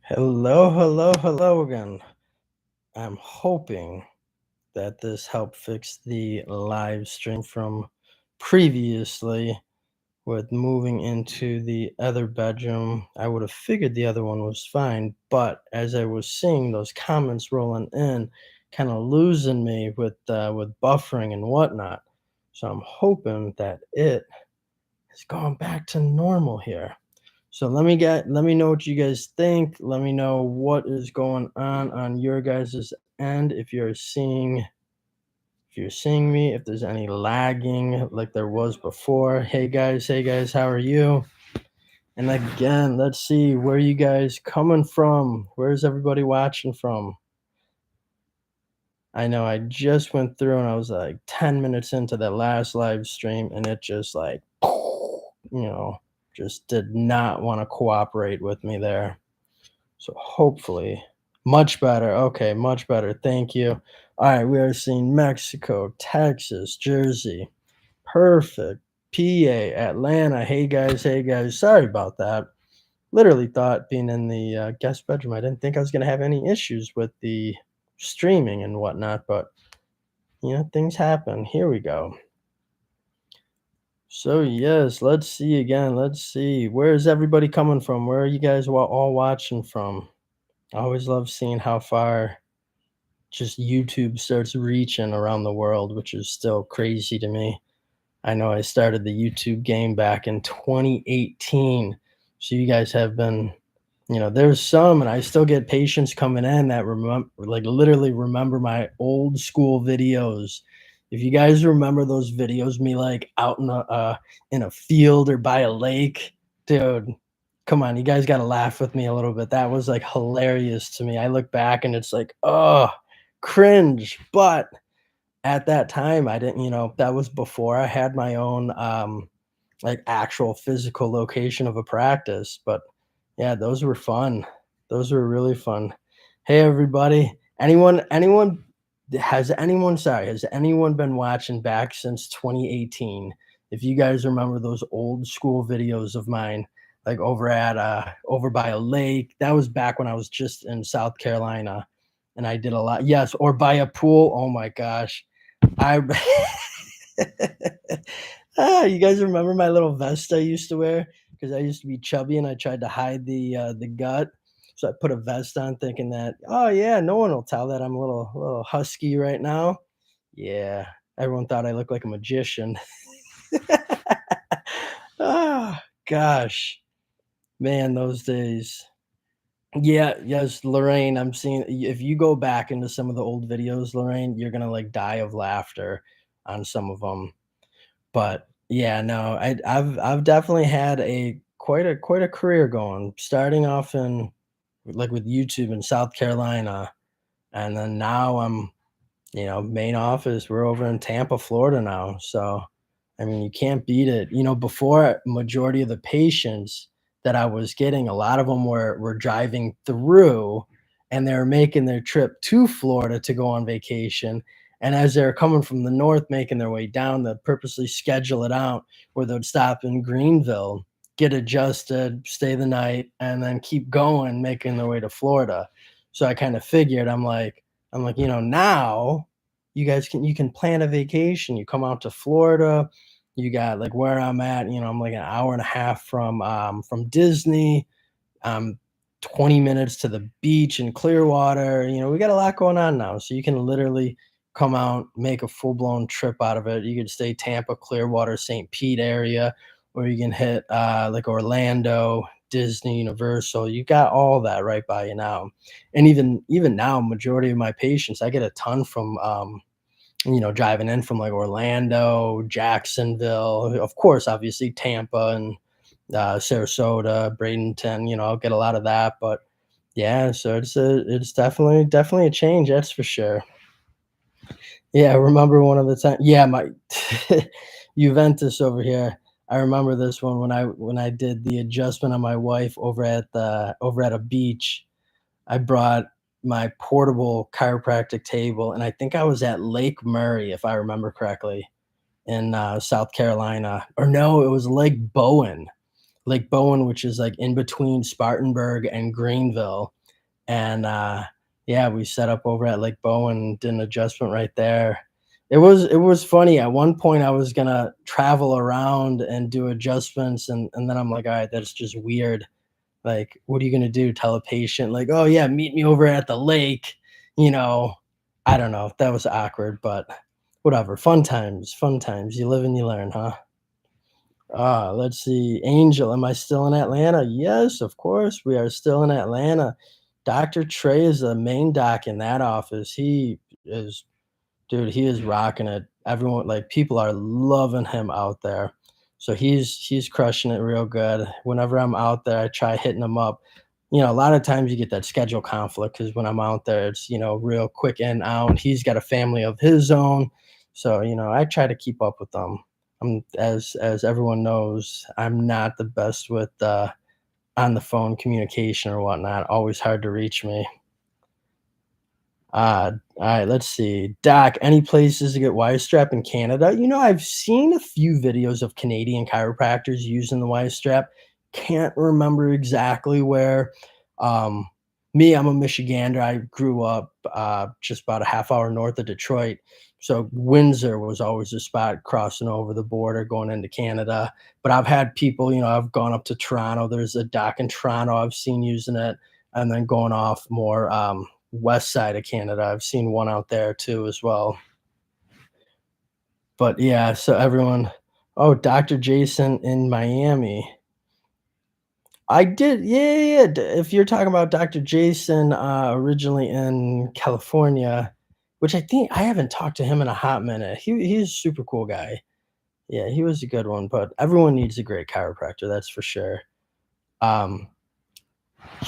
Hello, hello, hello again. I'm hoping that this helped fix the live stream from previously with moving into the other bedroom. I would have figured the other one was fine, but as I was seeing those comments rolling in, kind of losing me with buffering and whatnot. So I'm hoping that it has gone back to normal here. So let me know what you guys think. Let me know what is going on your guys' end. If you're seeing me, if there's any lagging like there was before. Hey guys, how are you? And again, let's see where you guys coming from. Where's everybody watching from? I know I just went through and I was like 10 minutes into that last live stream and it just like you know, just did not want to cooperate with me there. So hopefully, much better. Okay, much better. Thank you. All right, we are seeing Mexico, Texas, Jersey. Perfect. PA, Atlanta. Hey guys. Sorry about that. Literally thought being in the guest bedroom, I didn't think I was going to have any issues with the streaming and whatnot, but things happen. Here we go. So yes, let's see again. Let's see. Where is everybody coming from? Where are you guys all watching from? I always love seeing how far just YouTube starts reaching around the world, which is still crazy to me. I know I started the YouTube game back in 2018. So you guys have been, there's some, and I still get patients coming in that remember, like literally remember my old school videos. If you guys remember those videos, me like out in a field or by a lake, dude, come on, you guys got to laugh with me a little bit. That was like hilarious to me. I look back and it's like, oh, cringe. But at that time, I didn't, that was before I had my own like actual physical location of a practice. But yeah, those were fun. Those were really fun. Hey everybody. Has anyone been watching back since 2018? If you guys remember those old school videos of mine, like over by a lake, that was back when I was just in South Carolina and I did a lot. Yes, or by a pool. Oh my gosh. I you guys remember my little vest I used to wear? Because I used to be chubby and I tried to hide the gut. So I put a vest on thinking that, oh yeah, no one will tell that I'm a little husky right now. Yeah. Everyone thought I looked like a magician. Oh gosh. Man, those days. Yeah, yes, Lorraine, I'm seeing if you go back into some of the old videos, Lorraine, you're gonna like die of laughter on some of them. But yeah, no, I've definitely had a quite a career going, starting off in like with YouTube in South Carolina, and then now I'm, main office. We're over in Tampa, Florida now. So I mean, you can't beat it. Before majority of the patients that I was getting, a lot of them were driving through and they were making their trip to Florida to go on vacation. And as they're coming from the north, making their way down, they'd purposely schedule it out where they'd stop in Greenville, get adjusted, stay the night, and then keep going, making their way to Florida. So I kind of figured, I'm like, now you can plan a vacation. You come out to Florida, you got like where I'm at, I'm like an hour and a half from Disney, um 20 minutes to the beach in Clearwater. We got a lot going on now. So you can literally come out, make a full-blown trip out of it. You could stay Tampa, Clearwater, St. Pete area, or you can hit like Orlando, Disney, Universal. You got all that right by you now. And even now, majority of my patients, I get a ton from driving in from like Orlando, Jacksonville, of course, obviously Tampa and Sarasota, Bradenton. I'll get a lot of that, but yeah, so it's definitely a change, that's for sure. Yeah, I remember one of the time. Yeah, my Juventus over here. I remember this one when I did the adjustment on my wife over at a beach. I brought my portable chiropractic table, and I think I was at Lake Murray, if I remember correctly, in South Carolina. Or no, it was Lake Bowen. Lake Bowen, which is like in between Spartanburg and Greenville. and, yeah, we set up over at Lake Bowen, did an adjustment right there. It was funny, at one point, I was gonna travel around and do adjustments, and then I'm like, "Alright, that's just weird." Like, what are you gonna do? Tell a patient, like, "Oh, yeah, meet me over at the lake," you know? I don't know, that was awkward, but whatever, fun times, you live and you learn, huh? Let's see, Angel, am I still in Atlanta? Yes, of course, we are still in Atlanta. Dr. Trey is the main doc in that office. He is Dude, he is rocking it. Everyone like, people are loving him out there. So he's crushing it real good. Whenever I'm out there, I try hitting him up. A lot of times you get that schedule conflict because when I'm out there, it's, real quick in, out. He's got a family of his own. So, I try to keep up with them. As everyone knows, I'm not the best with on the phone communication or whatnot. Always hard to reach me. Alright, let's see. Doc, any places to get wire strap in Canada? I've seen a few videos of Canadian chiropractors using the wire strap. Can't remember exactly where. Um, Me, I'm a Michigander. I grew up just about a half hour north of Detroit. So Windsor was always a spot crossing over the border going into Canada. But I've had people, I've gone up to Toronto. There's a doc in Toronto I've seen using it. And then going off more west side of Canada. I've seen one out there too as well. But yeah, so everyone, oh, Dr. Jason in Miami. I did, yeah, yeah, yeah. If you're talking about Dr. Jason, originally in California, which I think I haven't talked to him in a hot minute. He's a super cool guy. Yeah, he was a good one, but everyone needs a great chiropractor, that's for sure. Um,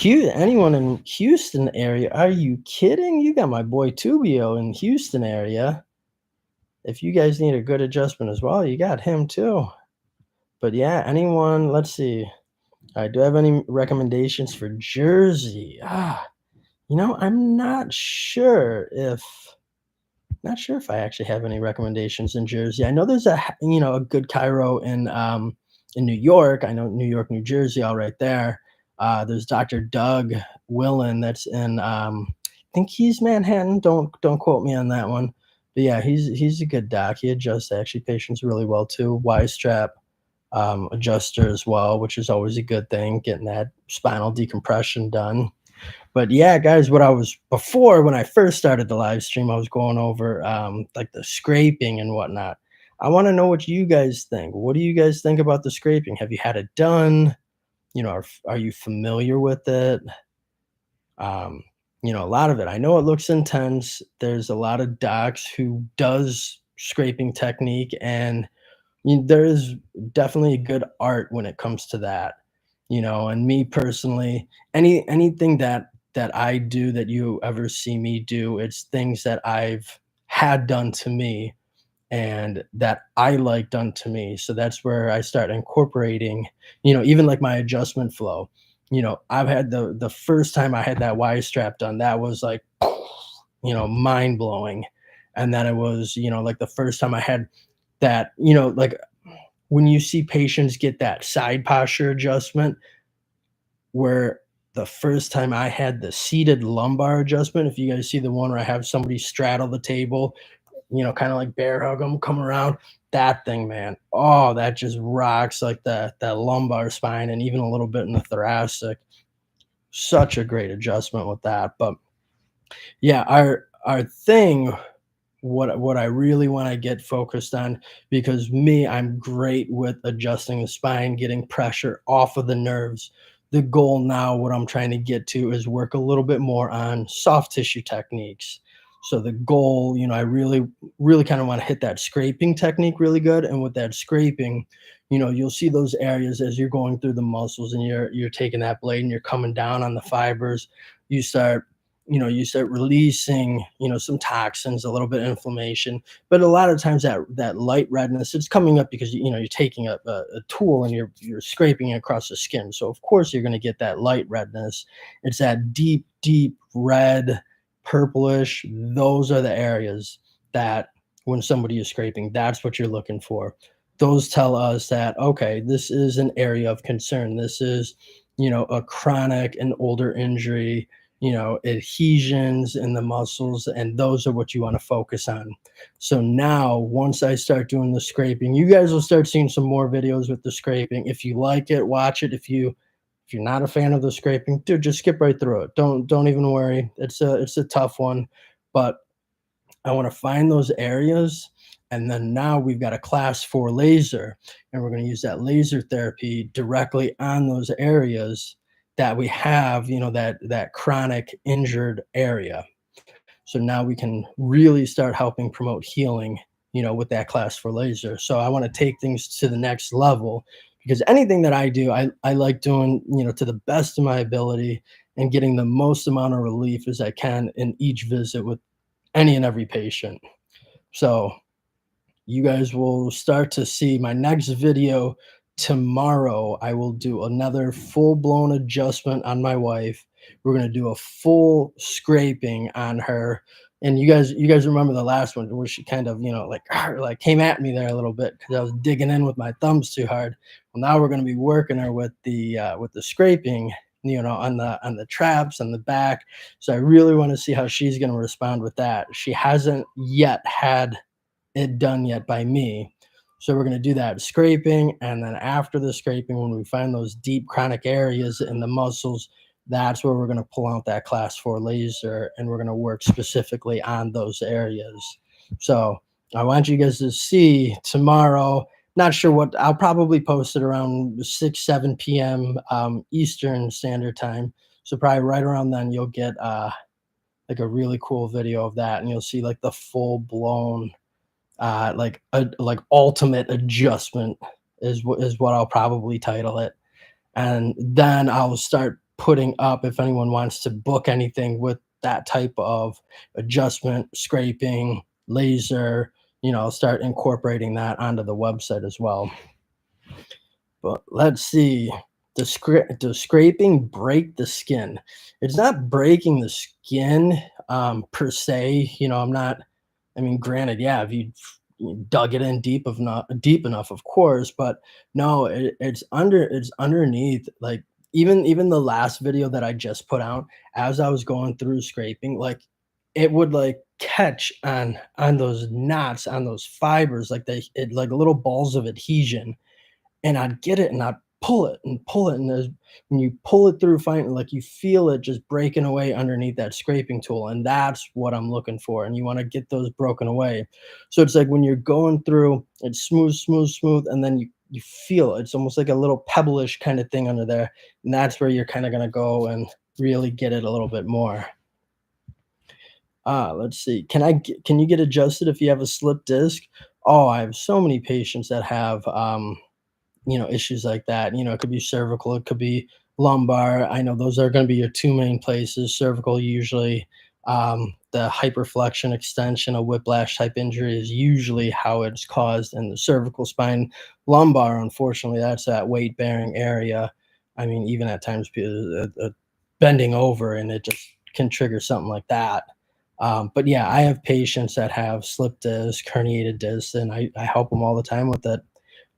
Anyone in Houston area? Are you kidding? You got my boy Tubio in Houston area. If you guys need a good adjustment as well, you got him too. But yeah, anyone, let's see. Do I have any recommendations for Jersey? I'm not sure if I actually have any recommendations in Jersey. I know there's a good Cairo in New York. I know New York, New Jersey, all right there. There's Dr. Doug Willen that's in I think he's Manhattan. Don't quote me on that one. But yeah, he's a good doc. He adjusts actually patients really well too. Y strap adjuster as well, which is always a good thing, getting that spinal decompression done. But yeah, guys, what I was before when I first started the live stream, I was going over like the scraping and whatnot. I want to know what you guys think. What do you guys think about the scraping? Have you had it done? Are you familiar with it? Um, a lot of it. I know it looks intense. There's a lot of docs who does scraping technique, and there is definitely a good art when it comes to that. And me personally, anything that I do that you ever see me do, it's things that I've had done to me and that I like done to me. So that's where I start incorporating, even like my adjustment flow. I've had the first time I had that Y strap done, that was like, mind blowing. And then it was, like the first time I had that, like when you see patients get that side posture adjustment, where the first time I had the seated lumbar adjustment, if you guys see the one where I have somebody straddle the table, kind of like bear hug them, come around, that thing, man. Oh, that just rocks like that lumbar spine and even a little bit in the thoracic. Such a great adjustment with that. But yeah, our thing, what I really want to get focused on, because me, I'm great with adjusting the spine, getting pressure off of the nerves. The goal now, what I'm trying to get to, is work a little bit more on soft tissue techniques. So the goal, I really kind of want to hit that scraping technique really good. And with that scraping, you'll see those areas as you're going through the muscles and you're taking that blade and you're coming down on the fibers. You start you start releasing, some toxins, a little bit of inflammation. But a lot of times that light redness, it's coming up because you're taking a tool and you're scraping it across the skin. So of course you're going to get that light redness. It's that deep red, purplish. Those are the areas that when somebody is scraping, that's what you're looking for. Those tell us that, okay, this is an area of concern. This is, a chronic and older injury. adhesions in the muscles, and those are what you want to focus on. So now, once I start doing the scraping, you guys will start seeing some more videos with the scraping. If you like it, watch it. If you're not a fan of the scraping, dude, just skip right through it. Don't even worry. It's a tough one, but I want to find those areas. And then now we've got a class for laser, and we're going to use that laser therapy directly on those areas that we have, that chronic injured area. So now we can really start helping promote healing, with that class for laser. So I want to take things to the next level, because anything that I do, I like doing, to the best of my ability, and getting the most amount of relief as I can in each visit with any and every patient. So you guys will start to see my next video tomorrow. I will do another full-blown adjustment on my wife. We're going to do a full scraping on her. And you guys remember the last one where she kind of, like came at me there a little bit because I was digging in with my thumbs too hard. Well, now we're going to be working her with the scraping, on the traps on the back. So I really want to see how she's going to respond with that. She hasn't yet had it done yet by me. So we're going to do that scraping. And then after the scraping, when we find those deep chronic areas in the muscles, that's where we're going to pull out that class 4 laser, and we're going to work specifically on those areas. So I want you guys to see tomorrow. Not sure what, I'll probably post it around 6, 7 p.m. Eastern Standard Time. So probably right around then you'll get like a really cool video of that, and you'll see like the full blown like ultimate adjustment is what I'll probably title it. And then I'll start putting up, if anyone wants to book anything with that type of adjustment, scraping, laser, I'll start incorporating that onto the website as well. But let's see. Does scraping break the skin? It's not breaking the skin per se. I'm not. I mean, granted, yeah, if you dug it in deep enough, of course, but no, it's underneath. Like even the last video that I just put out, as I was going through scraping, like it would like catch on those knots, on those fibers, like like little balls of adhesion, and I'd get it and I'd pull it and pull it. And when you pull it through, finally, like you feel it just breaking away underneath that scraping tool. And that's what I'm looking for. And you want to get those broken away. So it's like when you're going through, it's smooth, smooth, smooth. And then you feel it. It's almost like a little pebblish kind of thing under there. And that's where you're kind of going to go and really get it a little bit more. Let's see. Can you get adjusted if you have a slip disc? Oh, I have so many patients that have issues like that. It could be cervical, it could be lumbar. I know those are going to be your two main places. Cervical, usually, the hyperflexion extension, a whiplash type injury is usually how it's caused in the cervical spine. Lumbar, unfortunately, that's that weight bearing area. I mean, even at times, bending over and it just can trigger something like that. But yeah, I have patients that have slip disc, herniated discs, and I help them all the time with it.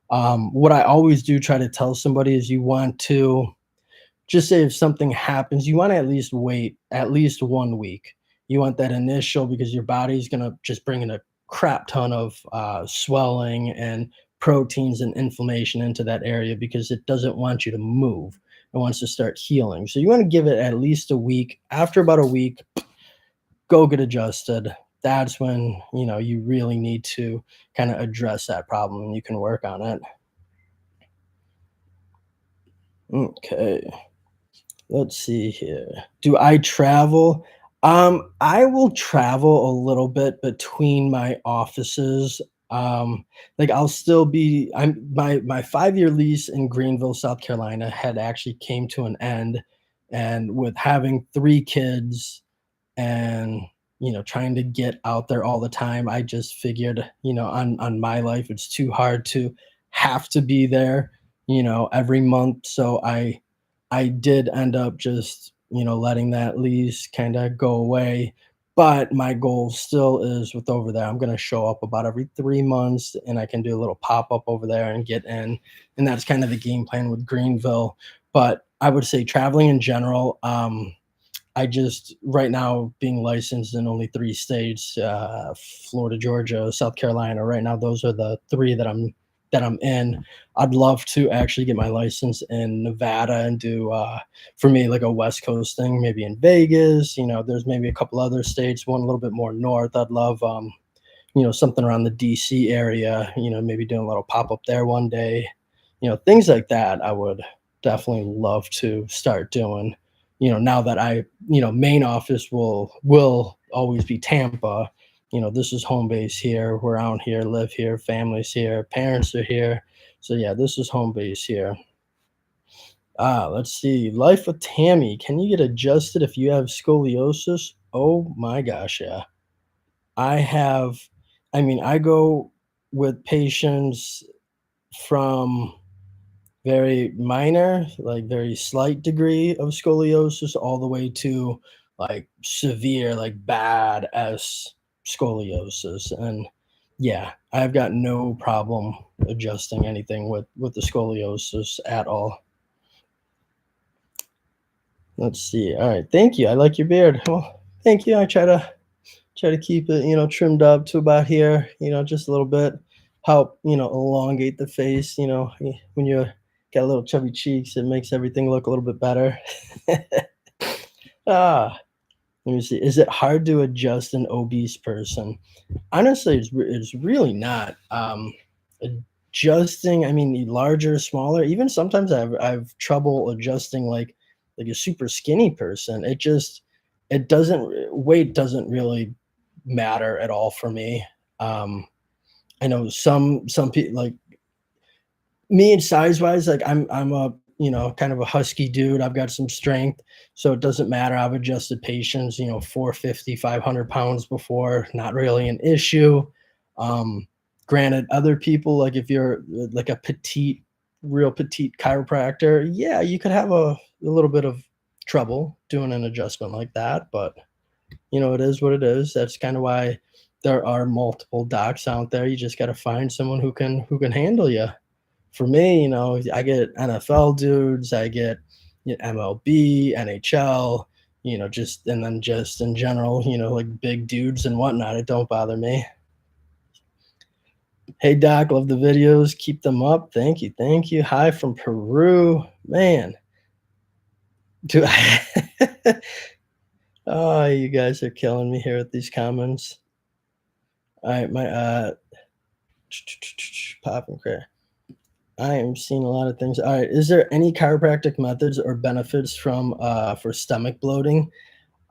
What I always do try to tell somebody is you want to just say if something happens, you want to at least wait at least 1 week. You want that initial, because your body's going to just bring in a crap ton of swelling and proteins and inflammation into that area, because it doesn't want you to move. It wants to start healing. So you want to give it at least a week. After about a week, go get adjusted. That's when, you really need to kind of address that problem, and you can work on it. Okay. Let's see here. Do I travel? I will travel a little bit between my offices. Like I'll still be my 5-year lease in Greenville, South Carolina had actually came to an end. And with having 3 kids and trying to get out there all the time, I just figured, on my life, it's too hard to have to be there, every month. So I did end up just, letting that lease kind of go away. But my goal still is with over there, I'm going to show up about every 3 months, and I can do a little pop up over there and get in. And that's kind of the game plan with Greenville. But I would say traveling in general, I just right now being licensed in only 3 states, Florida, Georgia, South Carolina, right now those are the 3 that I'm in. I'd love to actually get my license in Nevada and do, for me, like a West Coast thing, maybe in Vegas, there's maybe a couple other states, one a little bit more north. I'd love, something around the DC area, maybe doing a little pop up there one day, things like that. I would definitely love to start doing. Now that main office will always be Tampa. This is home base here. We're out here, live here, families here, parents are here. So yeah, this is home base here. Let's see. Life with Tammy. Can you get adjusted if you have scoliosis? Oh my gosh, yeah. I have I mean, I go with patients from very minor, like very slight degree of scoliosis, all the way to like severe, like bad as scoliosis. And yeah, I've got no problem adjusting anything with the scoliosis at all. Let's see. All right, thank you. I like your beard. Well, thank you. I try to keep it, trimmed up to about here, just a little bit. Help, elongate the face, when you got little chubby cheeks, it makes everything look a little bit better. ah, Let me see. Is it hard to adjust an obese person? Honestly, it's really not. Adjusting, I mean, larger, smaller, even sometimes I've trouble adjusting like a super skinny person. It doesn't weight doesn't really matter at all for me. Um, I know some people like me and size wise, like I'm a kind of a husky dude. I've got some strength, so it doesn't matter. I've adjusted patients, 450, 500 pounds before, not really an issue. Um, Granted, other people, like if you're like a petite, real petite chiropractor, yeah, you could have a little bit of trouble doing an adjustment like that, but it is what it is. That's kind of why there are multiple docs out there. You just got to find someone who can handle you. For me, I get NFL dudes, I get MLB, NHL, just and then just in general, like big dudes and whatnot. It don't bother me. Hey Doc, love the videos. Keep them up. Thank you, thank you. Hi from Peru, man. Do I? Oh, you guys are killing me here with these comments. All right, my pop and crack. I am seeing a lot of things. All right, is there any chiropractic methods or benefits from for stomach bloating?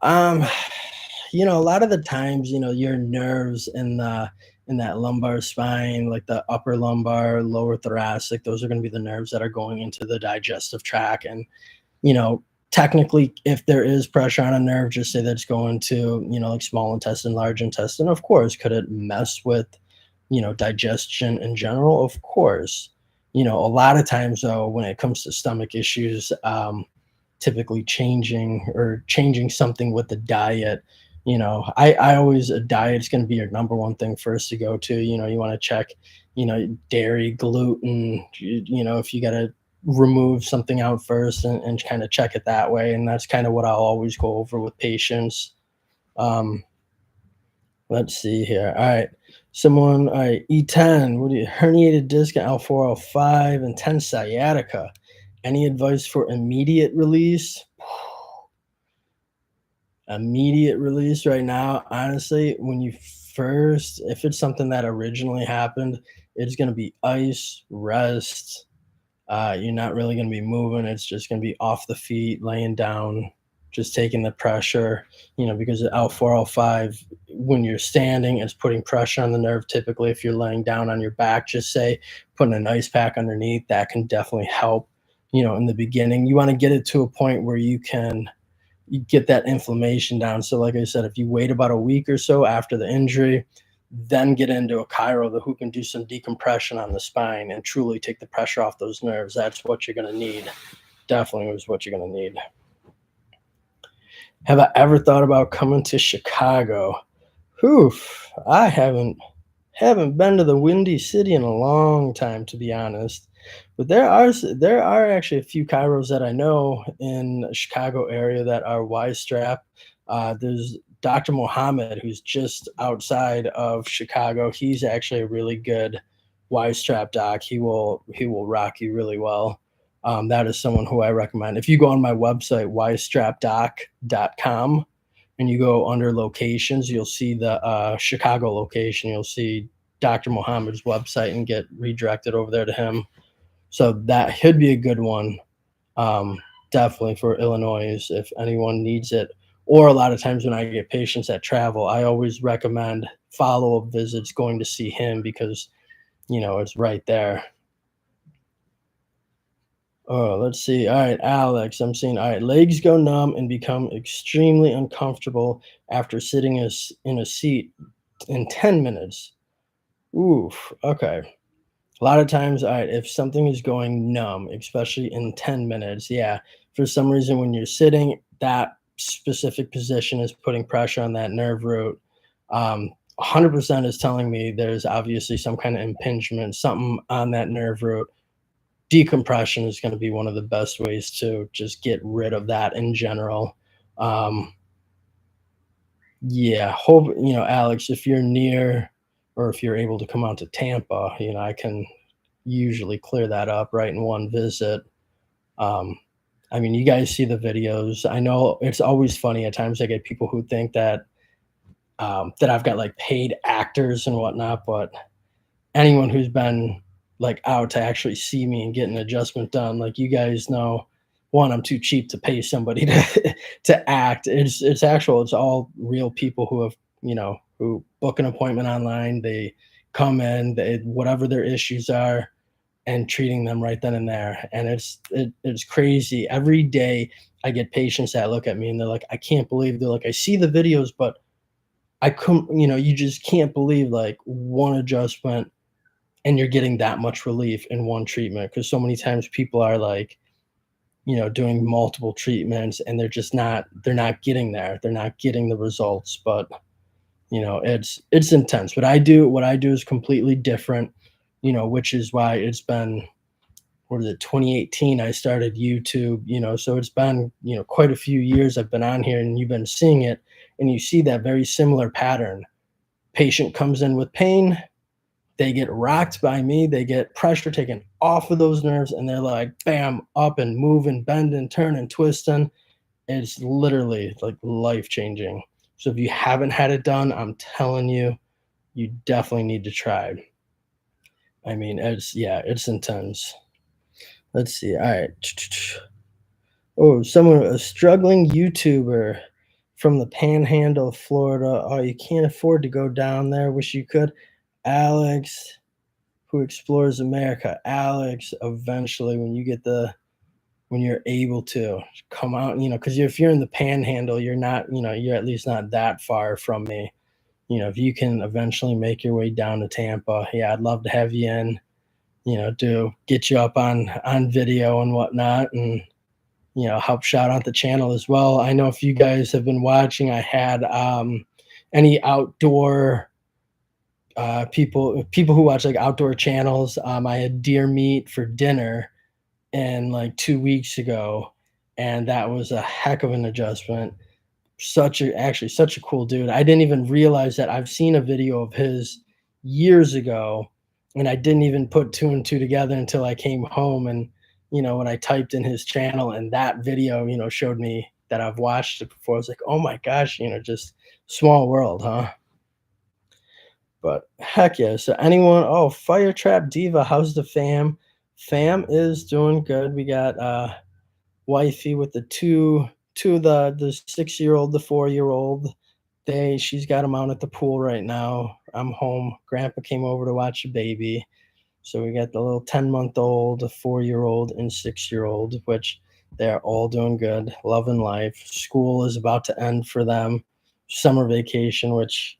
Um, a lot of the times, your nerves in that lumbar spine, like the upper lumbar, lower thoracic, those are going to be the nerves that are going into the digestive tract. And you know, technically, if there is pressure on a nerve, just say that it's going to, like small intestine, large intestine, of course. Could it mess with, digestion in general? Of course. A lot of times, though, when it comes to stomach issues, typically changing something with the diet. I always, a diet's going to be your number one thing first to go to. You want to check, dairy, gluten, if you got to remove something out first and kind of check it that way. And that's kind of what I'll always go over with patients. Um, let's see here. All right. All right, E10, what do you, herniated disc at L4, L5, and 10 sciatica. Any advice for immediate release? Immediate release right now, honestly, when you first, if it's something that originally happened, it's going to be ice, rest. You're not really going to be moving. It's just going to be off the feet, laying down, just taking the pressure, because L4, L5, when you're standing, it's putting pressure on the nerve. Typically, if you're laying down on your back, just say putting an ice pack underneath, that can definitely help, in the beginning. You want to get it to a point where you get that inflammation down. So, like I said, if you wait about a week or so after the injury, then get into a chiro who can do some decompression on the spine and truly take the pressure off those nerves. That's what you're going to need. Definitely is what you're going to need. Have I ever thought about coming to Chicago? I haven't been to the Windy City in a long time, to be honest. But there are actually a few chiros that I know in the Chicago area that are Y-strap. There's Dr. Mohammed, who's just outside of Chicago. He's actually a really good Y-strap doc. He will rock you really well. That is someone who I recommend. If you go on my website, ystrapdoc.com, and you go under locations, you'll see the Chicago location. You'll see Dr. Mohammed's website and get redirected over there to him. So that should be a good one, um, definitely for Illinois if anyone needs it. Or a lot of times when I get patients that travel, I always recommend follow-up visits going to see him because, it's right there. Oh, let's see. All right, Alex, I'm seeing. All right, legs go numb and become extremely uncomfortable after sitting in a seat in 10 minutes. Oof. Okay. A lot of times, all right, if something is going numb, especially in 10 minutes, yeah, for some reason, when you're sitting, that specific position is putting pressure on that nerve root. 100% is telling me there's obviously some kind of impingement, something on that nerve root. Decompression is going to be one of the best ways to just get rid of that in general. Um, yeah, hope, Alex, if you're near or if you're able to come out to Tampa, I can usually clear that up right in one visit. Um, I mean, you guys see the videos. I know it's always funny at times I get people who think that I've got like paid actors and whatnot, but anyone who's been like out to actually see me and get an adjustment done, like you guys know, one, I'm too cheap to pay somebody to to act. It's all real people who have, who book an appointment online, they come in, whatever their issues are, and treating them right then and there. And it's crazy. Every day I get patients that look at me and they're like, I can't believe, they're like, I see the videos, but I couldn't, you just can't believe like one adjustment and you're getting that much relief in one treatment. Because so many times people are like, doing multiple treatments and they're not getting there. They're not getting the results. But it's intense. What I do is completely different, which is why it's been, what is it, 2018 I started YouTube, so it's been, quite a few years I've been on here and you've been seeing it, and you see that very similar pattern. Patient comes in with pain, they get rocked by me, they get pressure taken off of those nerves, and they're like, bam, up and moving, bending, turning, twisting. It's literally like life changing. So if you haven't had it done, I'm telling you, you definitely need to try. I mean, it's intense. Let's see. All right. Oh, someone, a struggling YouTuber from the Panhandle of Florida. Oh, you can't afford to go down there. Wish you could. Alex, who explores America. Alex, eventually, when you're able to come out, because if you're in the Panhandle, you're not, you're at least not that far from me. If you can eventually make your way down to Tampa, yeah, I'd love to have you in. To get you up on video and whatnot, and help shout out the channel as well. I know if you guys have been watching, I had any outdoor people who watch like outdoor channels. I had deer meat for dinner and like 2 weeks ago, and that was a heck of an adjustment. Such a cool dude. I didn't even realize that I've seen a video of his years ago, and I didn't even put two and two together until I came home and when I typed in his channel and that video, showed me that I've watched it before. I was like, oh my gosh, just small world, huh? But heck yeah. So anyone, oh, Fire Trap Diva, how's the fam? Fam is doing good. We got wifey with the two of the 6-year-old, the 4-year-old. She's got them out at the pool right now. I'm home. Grandpa came over to watch the baby. So we got the little 10-month-old, the 4-year-old, and 6-year-old, which they're all doing good, loving life. School is about to end for them. Summer vacation, which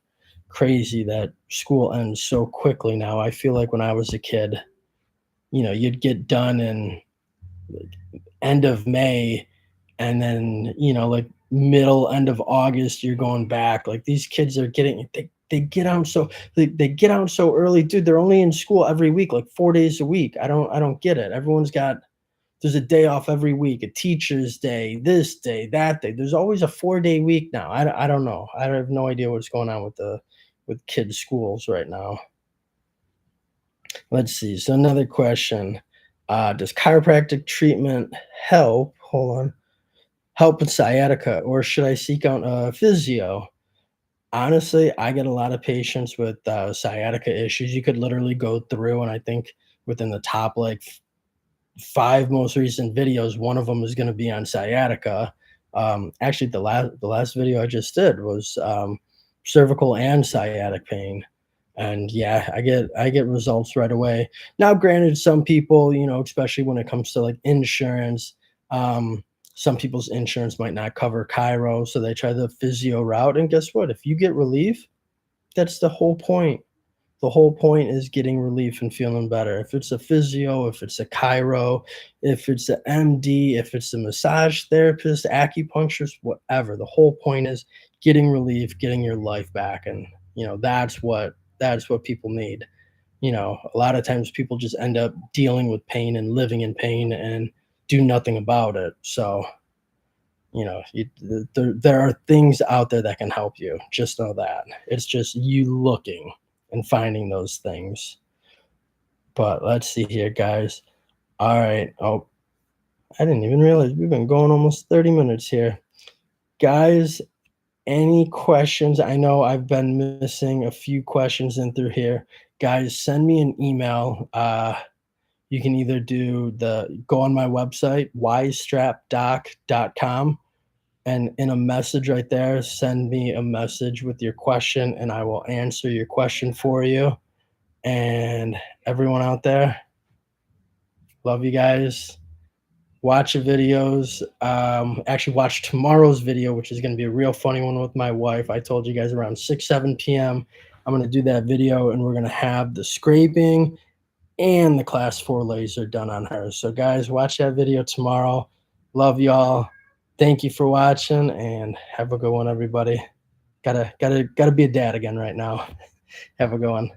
crazy that school ends so quickly now. I feel like when I was a kid, you'd get done in end of May, and then like middle end of August you're going back. Like these kids are getting, they they get out so they get out so early, dude. They're only in school every week, like 4 days a week. I don't get it. Everyone's got there's a day off every week, a teacher's day, this day, that day. There's always a 4 day week now. I don't know. I have no idea what's going on with kids' schools right now. Let's see. So another question. Does chiropractic treatment help? Hold on. Help with sciatica, or should I seek out a physio? Honestly, I get a lot of patients with sciatica issues. You could literally go through, and I think within the top like five most recent videos, one of them is going to be on sciatica. Actually, the last video I just did was cervical and sciatic pain, and yeah, I get results right away. Now, granted, some people, especially when it comes to like insurance, some people's insurance might not cover Cairo, so they try the physio route. And guess what? If you get relief, that's the whole point. The whole point is getting relief and feeling better. If it's a physio, if it's a chiro, if it's an MD, if it's a massage therapist, acupuncturist, whatever. The whole point is getting relief, getting your life back. And that's what people need. A lot of times people just end up dealing with pain and living in pain and do nothing about it. So, there are things out there that can help you. Just know that. It's just you looking and finding those things. But let's see here, guys. All right. Oh, I didn't even realize we've been going almost 30 minutes here. Guys, any questions? I know I've been missing a few questions in through here. Guys, send me an email. You can either go on my website, wisestrapdoc.com, and in a message right there, send me a message with your question, and I will answer your question for you. And everyone out there, love you guys. Watch the videos. Actually, watch tomorrow's video, which is going to be a real funny one with my wife. I told you guys around 6, 7 p.m. I'm going to do that video, and we're going to have the scraping and the class 4 laser done on her. So, guys, watch that video tomorrow. Love y'all. Thank you for watching, and have a good one, everybody. Gotta be a dad again right now. Have a good one.